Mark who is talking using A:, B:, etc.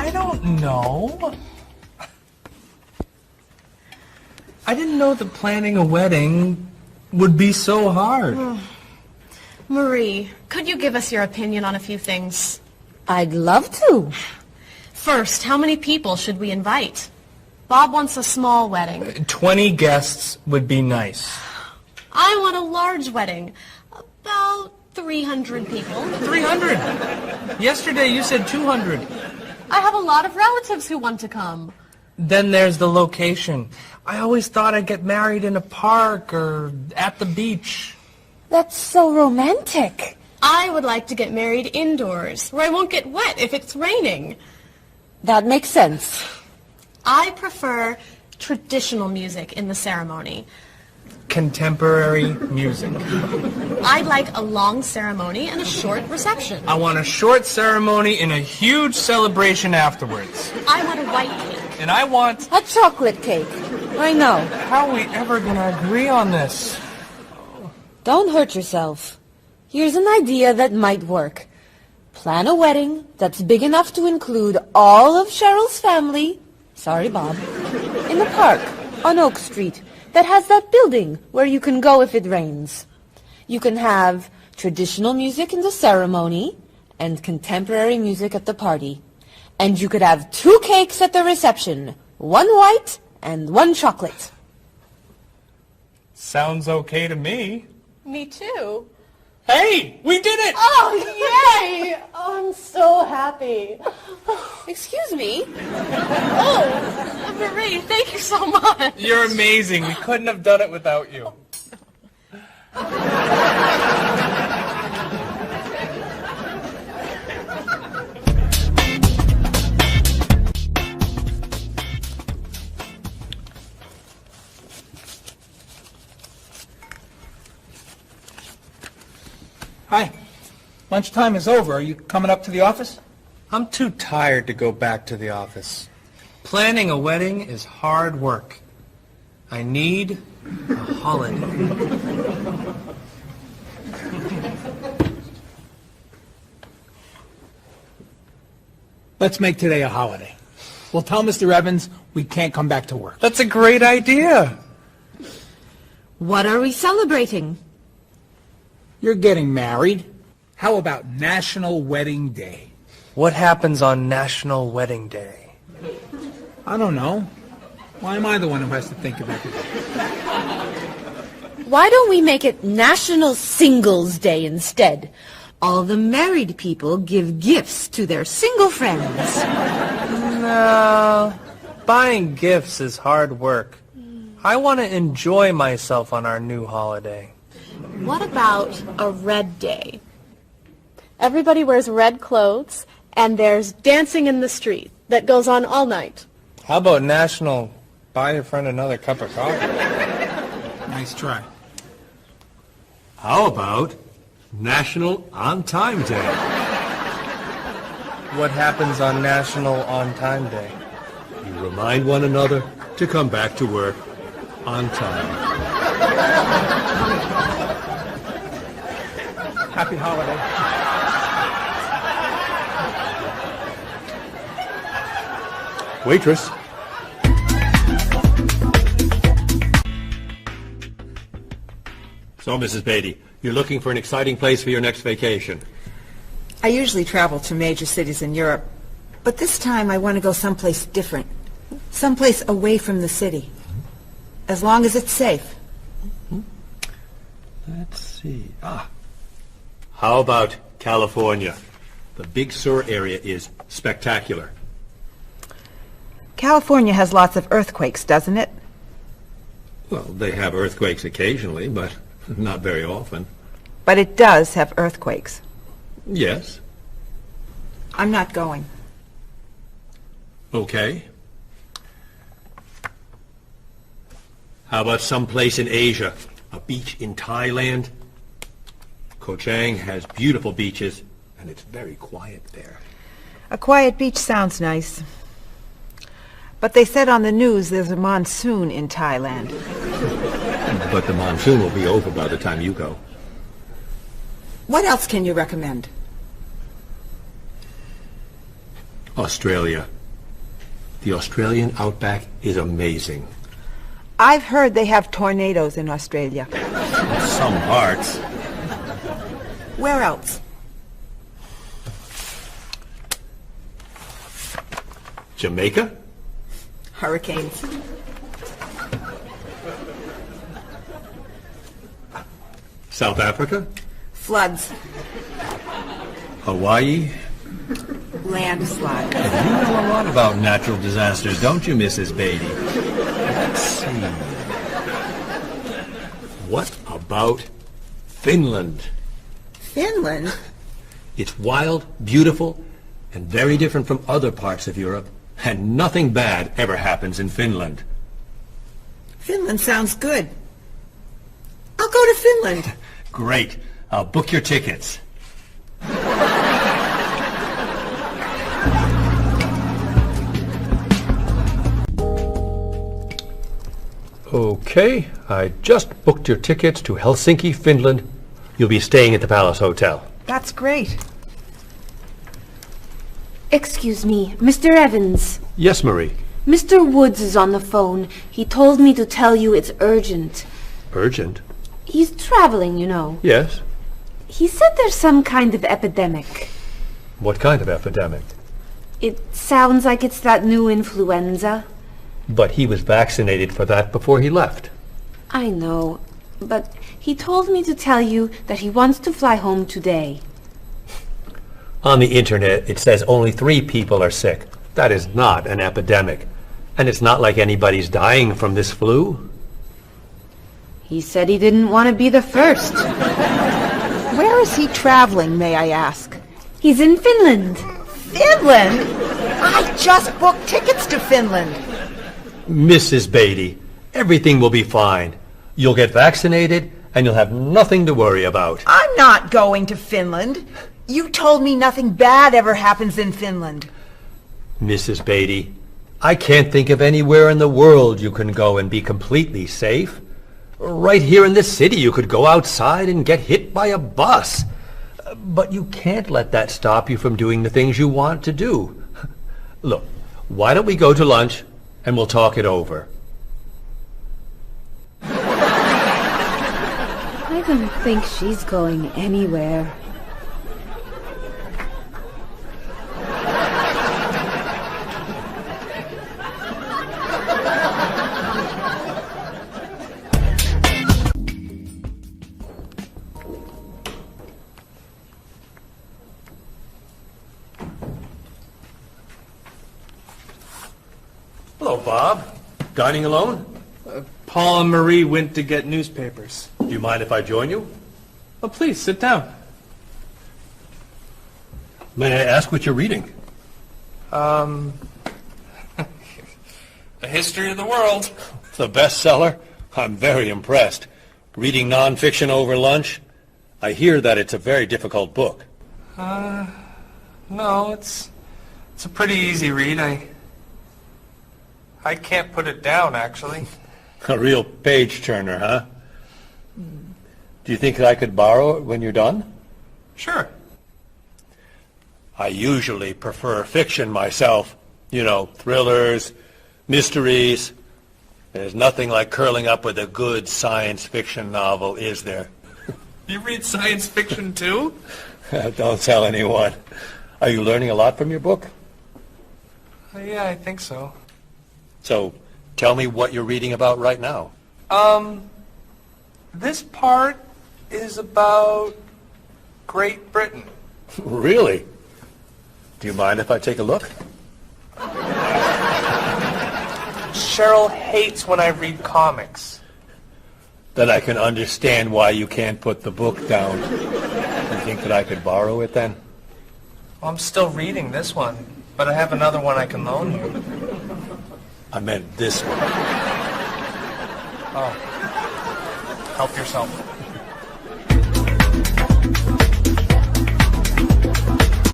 A: I don't know. I didn't know that planning a wedding would be so hard.
B: Marie, could you give us your opinion on a few things?
C: I'd love to.
B: First, how many people should we invite? Bob wants a small wedding.
A: 20 guests would be nice.
B: I want a large wedding. About 300 people.
A: 300? Yesterday you said 200.
B: I have a lot of relatives who want to come.
A: Then there's the location. I always thought I'd get married in a park or at the beach.
C: That's so romantic.
B: I would like to get married indoors, where I won't get wet if it's raining.
C: That makes sense.
B: I prefer traditional music in the ceremony.
A: Contemporary music.
B: I'd like a long ceremony and a short reception.
A: I want a short ceremony and a huge celebration afterwards.
B: I want a white cake.
A: And I want...
C: A chocolate cake. I know.
A: How are we ever going to agree on this?
C: Don't hurt yourself. Here's an idea that might work. Plan a wedding that's big enough to include all of Cheryl's family, sorry Bob, in a park on Oak Street that has that building where you can go if it rains. You can have traditional music in the ceremony and contemporary music at the party. And you could have 2 cakes at the reception, 1 white and 1 chocolate.
A: Sounds okay to me.
B: Me too.
A: Hey, we did it!
B: Oh, yay! Oh, I'm so happy.
C: Excuse me?
B: Oh, Marie, thank you so much.
A: You're amazing. We couldn't have done it without you.
D: Hi. Lunchtime is over. Are you coming up to the office?
A: I'm too tired to go back to the office. Planning a wedding is hard work. I need a holiday.
D: Let's make today a holiday. We'll tell Mr. Evans we can't come back to work.
A: That's a great idea.
C: What are we celebrating?
D: You're getting married. How about National Wedding Day?
A: What happens on National Wedding Day?
D: I don't know. Why am I the one who has to think of everything?
C: Why don't we make it National Singles Day instead? All the married people give gifts to their single friends.
A: No, buying gifts is hard work. I want to enjoy myself on our new holiday.
B: What about a red day? Everybody wears red clothes, and there's dancing in the street that goes on all night.
A: How about National Buy Your Friend Another Cup of Coffee?
D: Nice try.
E: How about National On Time Day?
A: What happens on National On Time Day?
E: You remind one another to come back to work on time.
D: Happy holiday.
E: Waitress. So, Mrs. Beatty, you're looking for an exciting place for your next vacation.
F: I usually travel to major cities in Europe, but this time I want to go someplace different, someplace away from the city, as long as it's safe.
E: Let's see. How about California? The Big Sur area is spectacular.
F: California has lots of earthquakes, doesn't it?
E: Well, they have earthquakes occasionally, but not very often.
F: But it does have earthquakes.
E: Yes.
F: I'm not going.
E: Okay. How about someplace in Asia? A beach in Thailand? Koh Chang has beautiful beaches, and it's very quiet there.
F: A quiet beach sounds nice. But they said on the news there's a monsoon in Thailand.
E: But the monsoon will be over by the time you go.
F: What else can you recommend?
E: Australia. The Australian outback is amazing.
F: I've heard they have tornadoes in Australia.
E: Some parts.
F: Where else?
E: Jamaica?
F: Hurricanes.
E: South Africa?
F: Floods.
E: Hawaii?
F: Landslides.
G: You know a lot about natural disasters, don't you, Mrs. Beatty?
E: Let's see. What about Finland?
F: Finland?
E: It's wild, beautiful, and very different from other parts of Europe, and nothing bad ever happens in Finland.
F: Finland sounds good. I'll go to Finland.
E: Great. I'll book your tickets. Okay, I just booked your tickets to Helsinki, Finland. You'll be staying at the Palace Hotel.
F: That's great.
C: Excuse me, Mr. Evans.
E: Yes, Marie.
C: Mr. Woods is on the phone. He told me to tell you it's urgent.
E: Urgent?
C: He's traveling, you know.
E: Yes.
C: He said there's some kind of epidemic.
E: What kind of epidemic?
C: It sounds like it's that new influenza.
E: But he was vaccinated for that before he left.
C: I know, but he told me to tell you that he wants to fly home today.
E: On the internet, it says only 3 people are sick. That is not an epidemic. And it's not like anybody's dying from this flu.
C: He said he didn't want to be the first.
F: Where is he traveling, may I ask?
C: He's in Finland.
F: Finland? I just booked tickets to Finland.
E: Mrs. Beatty, everything will be fine. You'll get vaccinated, and you'll have nothing to worry about.
F: I'm not going to Finland. You told me nothing bad ever happens in Finland.
E: Mrs. Beatty, I can't think of anywhere in the world you can go and be completely safe. Right here in this city, you could go outside and get hit by a bus. But you can't let that stop you from doing the things you want to do. Look, why don't we go to lunch, and we'll talk it over.
C: I don't think she's going anywhere.
E: Hello, Bob. Dining alone?
A: Paul and Marie went to get newspapers.
E: Do you mind if I join you?
A: Oh, please, sit down.
E: May I ask what you're reading?
A: The History of the World.
E: The bestseller? I'm very impressed. Reading nonfiction over lunch? I hear that it's a very difficult book.
A: No, it's a pretty easy read. I can't put it down, actually.
E: A real page-turner, huh? Do you think I could borrow it when you're done?
A: Sure.
E: I usually prefer fiction myself. You know, thrillers, mysteries. There's nothing like curling up with a good science fiction novel, is there?
A: You read science fiction, too?
E: Don't tell anyone. Are you learning a lot from your book?
A: Yeah, I think so.
E: So, tell me what you're reading about right now.
A: This part is about Great Britain.
E: Really? Do you mind if I take a look?
A: Cheryl hates when I read comics.
E: Then I can understand why you can't put the book down. You think that I could borrow it then?
A: Well, I'm still reading this one, but I have another one I can loan you.
E: I meant this one.
A: Oh. Help yourself.